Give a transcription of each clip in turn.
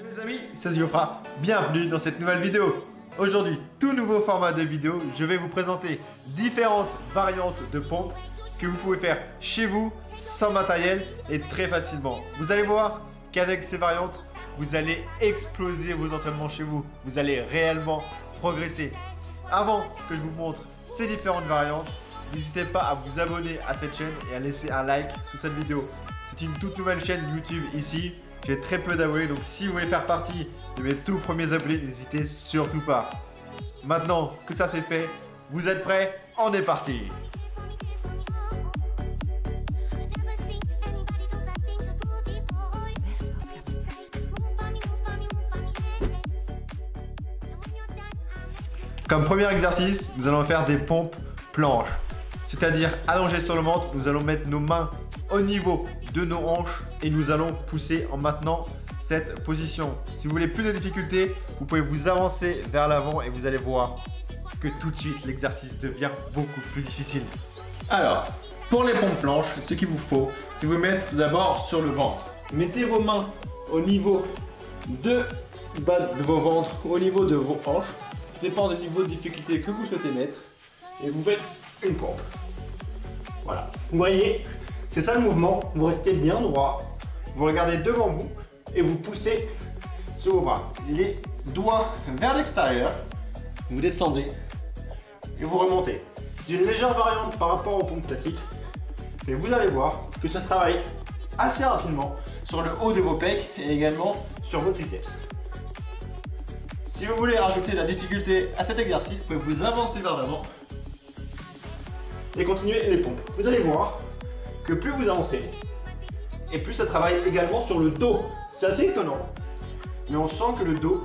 Salut les amis, c'est Ziofra, bienvenue dans cette nouvelle vidéo. Aujourd'hui, tout nouveau format de vidéo, je vais vous présenter différentes variantes de pompes que vous pouvez faire chez vous, sans matériel et très facilement. Vous allez voir qu'avec ces variantes, vous allez exploser vos entraînements chez vous. Vous allez réellement progresser. Avant que je vous montre ces différentes variantes, n'hésitez pas à vous abonner à cette chaîne et à laisser un like sous cette vidéo. C'est une toute nouvelle chaîne YouTube ici. J'ai très peu d'abonnés, donc si vous voulez faire partie de mes tout premiers abonnés, n'hésitez surtout pas. Maintenant que ça c'est fait, vous êtes prêts? On est parti! Comme premier exercice, nous allons faire des pompes planches. C'est-à-dire allongés sur le ventre, nous allons mettre nos mains au niveau de nos hanches et nous allons pousser en maintenant cette position. Si vous voulez plus de difficultés, vous pouvez vous avancer vers l'avant et vous allez voir que tout de suite l'exercice devient beaucoup plus difficile. Alors, pour les pompes planches, ce qu'il vous faut, c'est vous mettre tout d'abord sur le ventre. Mettez vos mains au niveau de vos ventres, au niveau de vos hanches. Tout dépend du niveau de difficulté que vous souhaitez mettre. Et vous faites une pompe. Voilà. Vous voyez, c'est ça le mouvement. Vous restez bien droit. Vous regardez devant vous et vous poussez sur vos bras. Les doigts vers l'extérieur. Vous descendez et vous remontez. C'est une légère variante par rapport aux pompes classiques. Mais vous allez voir que ça travaille assez rapidement sur le haut de vos pecs et également sur vos triceps. Si vous voulez rajouter de la difficulté à cet exercice, vous pouvez vous avancer vers l'avant et continuer les pompes. Vous allez voir que plus vous avancez, et plus ça travaille également sur le dos. C'est assez étonnant, mais on sent que le dos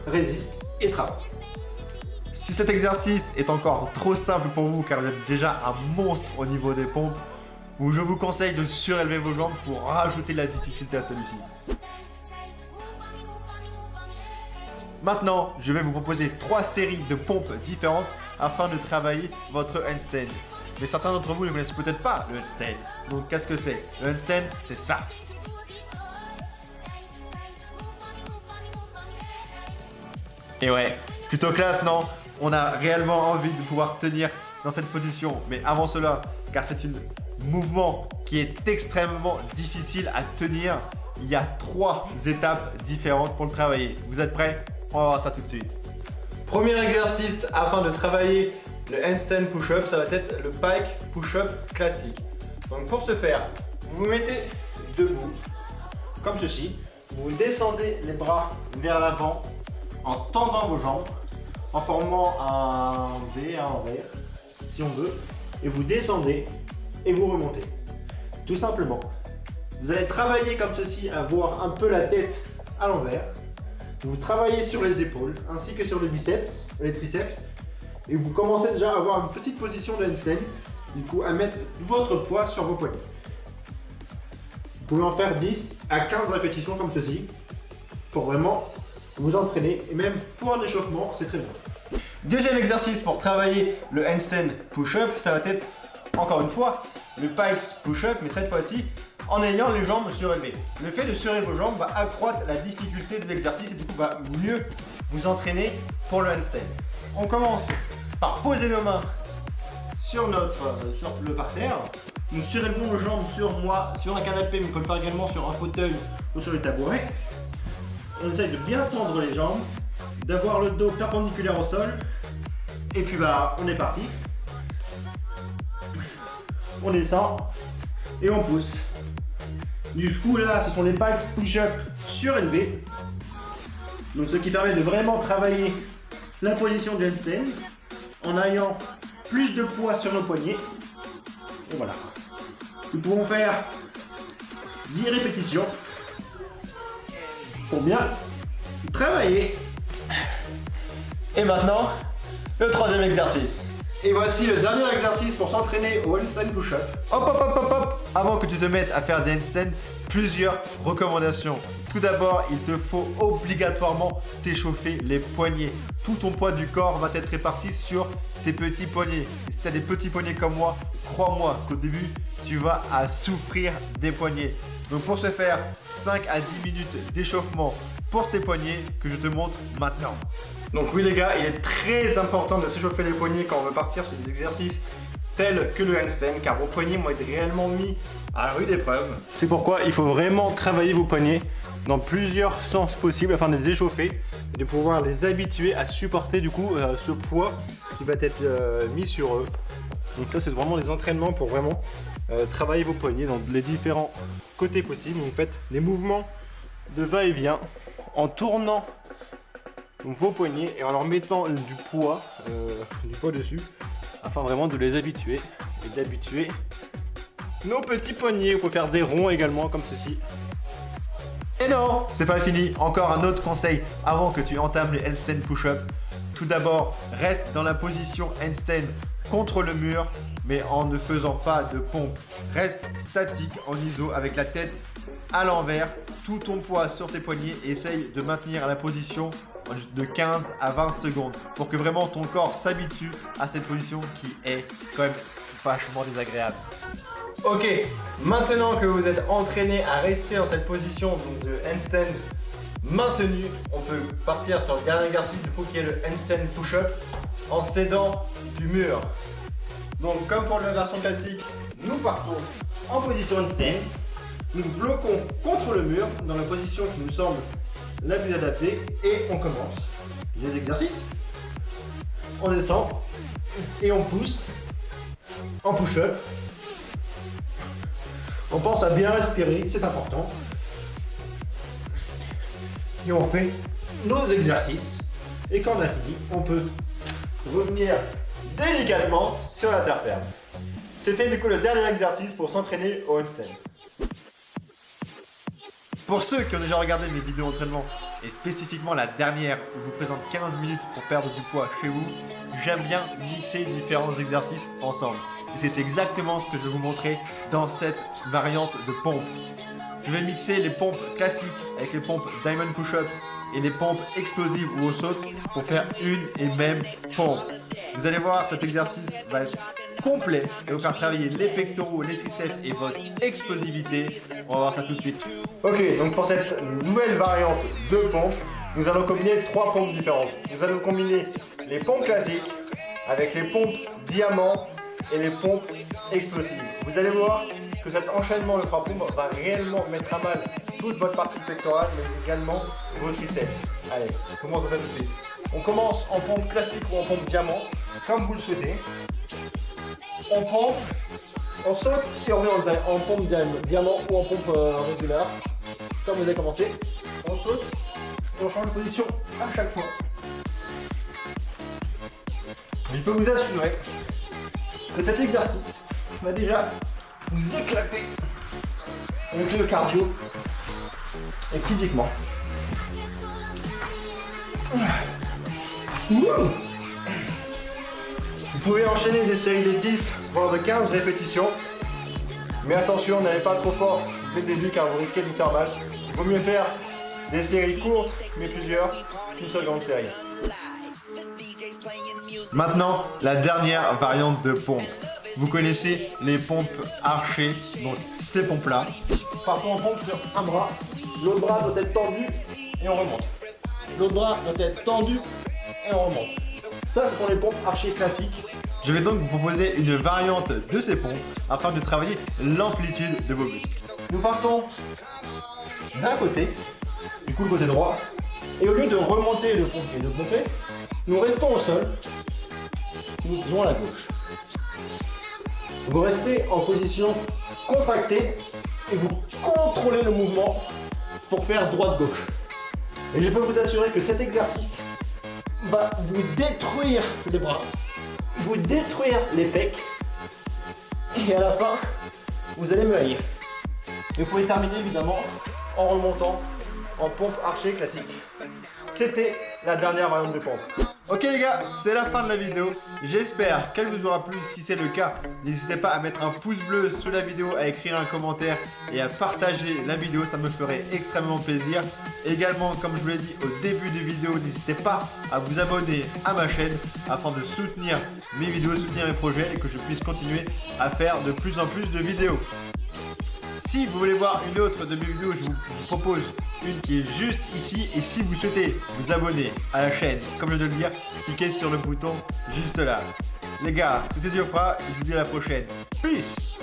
résiste et travaille. Si cet exercice est encore trop simple pour vous, car vous êtes déjà un monstre au niveau des pompes, je vous conseille de surélever vos jambes pour rajouter de la difficulté à celui-ci. Maintenant, je vais vous proposer 3 séries de pompes différentes afin de travailler votre handstand. Mais certains d'entre vous ne connaissent peut-être pas le handstand. Donc qu'est-ce que c'est? Le handstand, c'est ça. Et ouais, plutôt classe, non? On a réellement envie de pouvoir tenir dans cette position. Mais avant cela, car c'est un mouvement qui est extrêmement difficile à tenir, il y a 3 étapes différentes pour le travailler. Vous êtes prêts? On va voir ça tout de suite. Premier exercice afin de travailler le handstand push-up, ça va être le pike push-up classique. Donc pour ce faire, vous vous mettez debout, comme ceci. Vous descendez les bras vers l'avant en tendant vos jambes, en formant un V, un envers, si on veut. Et vous descendez et vous remontez. Tout simplement. Vous allez travailler comme ceci, à voir un peu la tête à l'envers. Vous travaillez sur les épaules ainsi que sur les biceps, les triceps. Et vous commencez déjà à avoir une petite position de handstand. Du coup, à mettre votre poids sur vos poignets. Vous pouvez en faire 10 à 15 répétitions comme ceci. Pour vraiment vous entraîner. Et même pour un échauffement, c'est très bien. Deuxième exercice pour travailler le handstand push-up, ça va être, encore une fois, le pikes push-up, mais cette fois-ci, en ayant les jambes surélevées. Le fait de surélever vos jambes va accroître la difficulté de l'exercice et du coup va mieux vous entraîner pour le handstand. On commence par poser nos mains sur le parterre. Nous surélevons nos jambes sur un canapé, mais on peut le faire également sur un fauteuil ou sur les tabourets. On essaye de bien tendre les jambes, d'avoir le dos perpendiculaire au sol. Et puis on est parti. On descend et on pousse. Du coup là, ce sont les pikes push-up surélevés. Donc ce qui permet de vraiment travailler la position du handstand en ayant plus de poids sur nos poignets. Et voilà. Nous pouvons faire 10 répétitions pour bien travailler. Et maintenant, le troisième exercice. Et voici le dernier exercice pour s'entraîner au handstand push-up. Hop, hop, hop, hop, hop. Avant que tu te mettes à faire des handstands, plusieurs recommandations. Tout d'abord, il te faut obligatoirement t'échauffer les poignets. Tout ton poids du corps va être réparti sur tes petits poignets. Et si tu as des petits poignets comme moi, crois-moi qu'au début, tu vas souffrir des poignets. Donc pour ce faire, 5 à 10 minutes d'échauffement pour tes poignets que je te montre maintenant. Donc oui les gars, il est très important de s'échauffer les poignets quand on veut partir sur des exercices tels que le handstand, car vos poignets vont être réellement mis à rude épreuve. C'est pourquoi il faut vraiment travailler vos poignets dans plusieurs sens possibles afin de les échauffer et de pouvoir les habituer à supporter du coup ce poids qui va être mis sur eux. Donc ça c'est vraiment des entraînements pour vraiment travailler vos poignets dans les différents côtés possibles. Vous faites des mouvements de va-et-vient en tournant vos poignets et en leur mettant du poids dessus afin vraiment de les habituer et d'habituer nos petits poignets. Vous pouvez faire des ronds également comme ceci. Et non, c'est pas fini. Encore un autre conseil avant que tu entames les handstand push-up. Tout d'abord, reste dans la position handstand contre le mur, mais en ne faisant pas de pompe. Reste statique en iso avec la tête à l'envers, tout ton poids sur tes poignets et essaye de maintenir la position de 15 à 20 secondes pour que vraiment ton corps s'habitue à cette position qui est quand même vachement désagréable. Ok, maintenant que vous êtes entraîné à rester dans cette position de handstand maintenu, on peut partir sur le dernier exercice du coup qui est le handstand push-up en s'aidant du mur. Donc comme pour la version classique, nous partons en position handstand, nous bloquons contre le mur dans la position qui nous semble la plus adaptée et on commence les exercices. On descend et on pousse en push-up. On pense à bien respirer, c'est important. Et on fait nos exercices. Et quand on a fini, on peut revenir délicatement sur la terre ferme. C'était du coup le dernier exercice pour s'entraîner au handstand. Pour ceux qui ont déjà regardé mes vidéos d'entraînement, et spécifiquement la dernière où je vous présente 15 minutes pour perdre du poids chez vous, j'aime bien mixer différents exercices ensemble. Et c'est exactement ce que je vais vous montrer dans cette variante de pompe. Je vais mixer les pompes classiques avec les pompes Diamond Push-Ups et les pompes explosives ou au saut pour faire une et même pompe. Vous allez voir, cet exercice va être complet et vous faire travailler les pectoraux, les triceps et votre explosivité. On va voir ça tout de suite. Ok, donc pour cette nouvelle variante de pompe, nous allons combiner 3 pompes différentes. Nous allons combiner les pompes classiques avec les pompes diamants et les pompes explosives. Vous allez voir que cet enchaînement de 3 pompes va réellement mettre à mal toute votre partie pectorale, mais également vos triceps. Allez, je vous montre ça tout de suite. On commence en pompe classique ou en pompe diamant, comme vous le souhaitez. On pompe, on saute et on revient en pompe diamant ou en pompe régulière, comme vous avez commencé. On saute et on change de position à chaque fois. Je peux vous assurer que cet exercice va déjà vous éclater avec le cardio et physiquement. Vous pouvez enchaîner des séries de 10 voire de 15 répétitions, mais attention, n'allez pas trop fort dès le début car vous risquez de vous faire mal. Il vaut mieux faire des séries courtes mais plusieurs qu'une seule grande série. Maintenant, la dernière variante de pompe. Vous connaissez les pompes archées, donc ces pompes-là. Partons en pompe sur un bras, l'autre bras doit être tendu et on remonte. L'autre bras doit être tendu et on remonte. Ça, ce sont les pompes archées classiques. Je vais donc vous proposer une variante de ces pompes afin de travailler l'amplitude de vos muscles. Nous partons d'un côté, du coup le côté droit, et au lieu de remonter le pompe et de pomper, nous restons au sol, nous faisons la gauche. Vous restez en position contractée et vous contrôlez le mouvement pour faire droite-gauche. Et je peux vous assurer que cet exercice va vous détruire les bras, vous détruire les pecs, et à la fin, vous allez me haïr. Et vous pouvez terminer évidemment en remontant en pompe archée classique. C'était la dernière variante de pompe. Ok les gars, c'est la fin de la vidéo. J'espère qu'elle vous aura plu. Si c'est le cas, n'hésitez pas à mettre un pouce bleu sous la vidéo, à écrire un commentaire et à partager la vidéo. Ça me ferait extrêmement plaisir. Également, comme je vous l'ai dit au début de vidéo, n'hésitez pas à vous abonner à ma chaîne afin de soutenir mes vidéos, soutenir mes projets et que je puisse continuer à faire de plus en plus de vidéos. Si vous voulez voir une autre de mes vidéos, je vous propose une qui est juste ici. Et si vous souhaitez vous abonner à la chaîne, comme je viens de le dire, cliquez sur le bouton juste là. Les gars, c'était Ziofra et je vous dis à la prochaine. Peace!